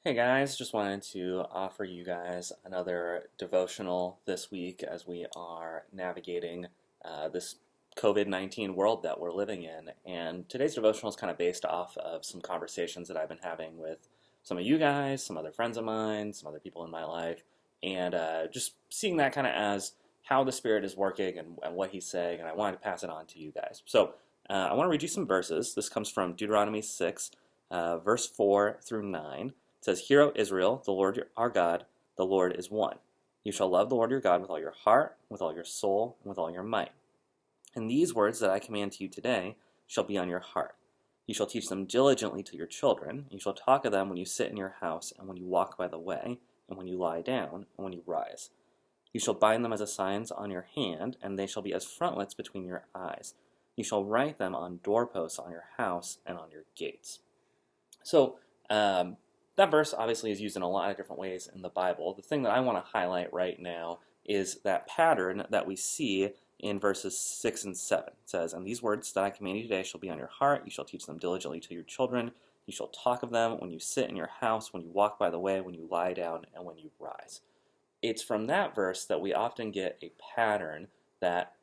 Hey guys, just wanted to offer you guys another devotional this week as we are navigating this COVID-19 world that we're living in. And today's devotional is kind of based off of some conversations that I've been having with some of you guys, some other friends of mine, some other people in my life, and just seeing that kind of as how the Spirit is working and what He's saying, and I wanted to pass it on to you guys. So I want to read you some verses. This comes from Deuteronomy 6, verse 4 through 9. It says, "Hear, O Israel, the Lord our God, the Lord is one. You shall love the Lord your God with all your heart, with all your soul, and with all your might. And these words that I command to you today shall be on your heart. You shall teach them diligently to your children. You shall talk of them when you sit in your house, and when you walk by the way, and when you lie down, and when you rise. You shall bind them as a signs on your hand, and they shall be as frontlets between your eyes. You shall write them on doorposts on your house and on your gates." So, that verse obviously is used in a lot of different ways in the Bible. The thing that I want to highlight right now is that pattern that we see in verses 6 and 7. It says, "And these words that I command you today shall be on your heart. You shall teach them diligently to your children. You shall talk of them when you sit in your house, when you walk by the way, when you lie down, and when you rise." It's from that verse that we often get a pattern that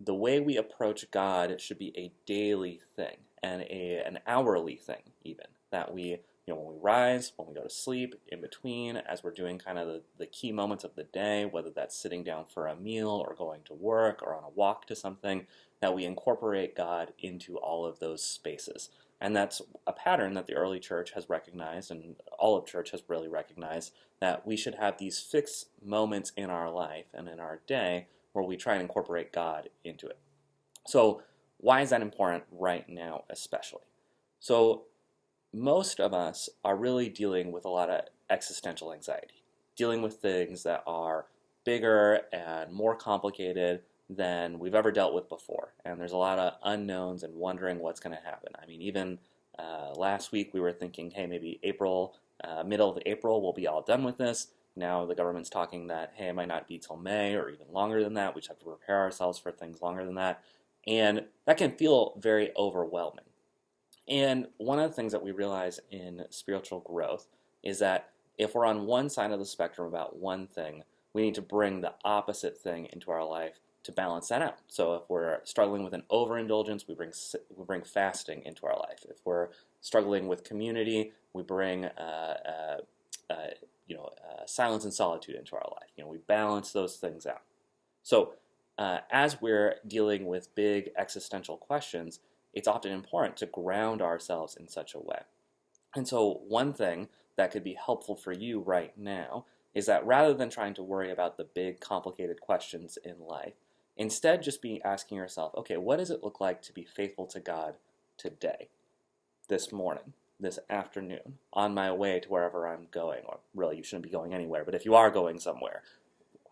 the way we approach God should be a daily thing and an hourly thing even. That when we rise, when we go to sleep, in between, as we're doing kind of the key moments of the day, whether that's sitting down for a meal or going to work or on a walk to something, that we incorporate God into all of those spaces. And that's a pattern that the early church has recognized, and all of church has really recognized, that we should have these fixed moments in our life and in our day where we try and incorporate God into it. So why is that important right now especially? So most of us are really dealing with a lot of existential anxiety, dealing with things that are bigger and more complicated than we've ever dealt with before. And there's a lot of unknowns and wondering what's going to happen. I mean, even last week we were thinking, hey, maybe April, middle of April, we'll be all done with this. Now the government's talking that, hey, it might not be till May or even longer than that. We just have to prepare ourselves for things longer than that. And that can feel very overwhelming. And one of the things that we realize in spiritual growth is that if we're on one side of the spectrum about one thing, we need to bring the opposite thing into our life to balance that out. So if we're struggling with an overindulgence, we bring fasting into our life. If we're struggling with community, we bring silence and solitude into our life. We balance those things out. So as we're dealing with big existential questions, it's often important to ground ourselves in such a way. And so one thing that could be helpful for you right now is that rather than trying to worry about the big, complicated questions in life, instead just be asking yourself, okay, what does it look like to be faithful to God today, this morning, this afternoon, on my way to wherever I'm going? Or really, you shouldn't be going anywhere, but if you are going somewhere,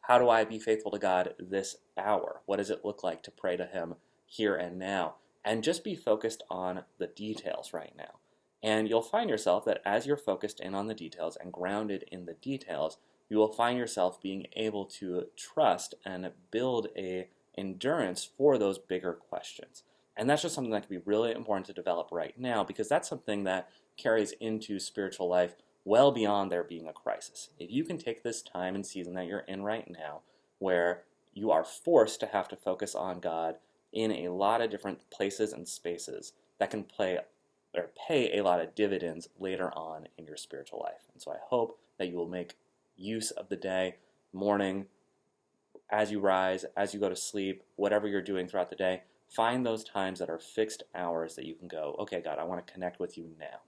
how do I be faithful to God this hour? What does it look like to pray to Him here and now? And just be focused on the details right now. And you'll find yourself that as you're focused in on the details and grounded in the details, you will find yourself being able to trust and build a endurance for those bigger questions. And that's just something that can be really important to develop right now, because that's something that carries into spiritual life well beyond there being a crisis. If you can take this time and season that you're in right now, where you are forced to have to focus on God in a lot of different places and spaces, that can pay a lot of dividends later on in your spiritual life. And so I hope that you will make use of the day, morning, as you rise, as you go to sleep, whatever you're doing throughout the day. Find those times that are fixed hours that you can go, okay, God, I want to connect with you now.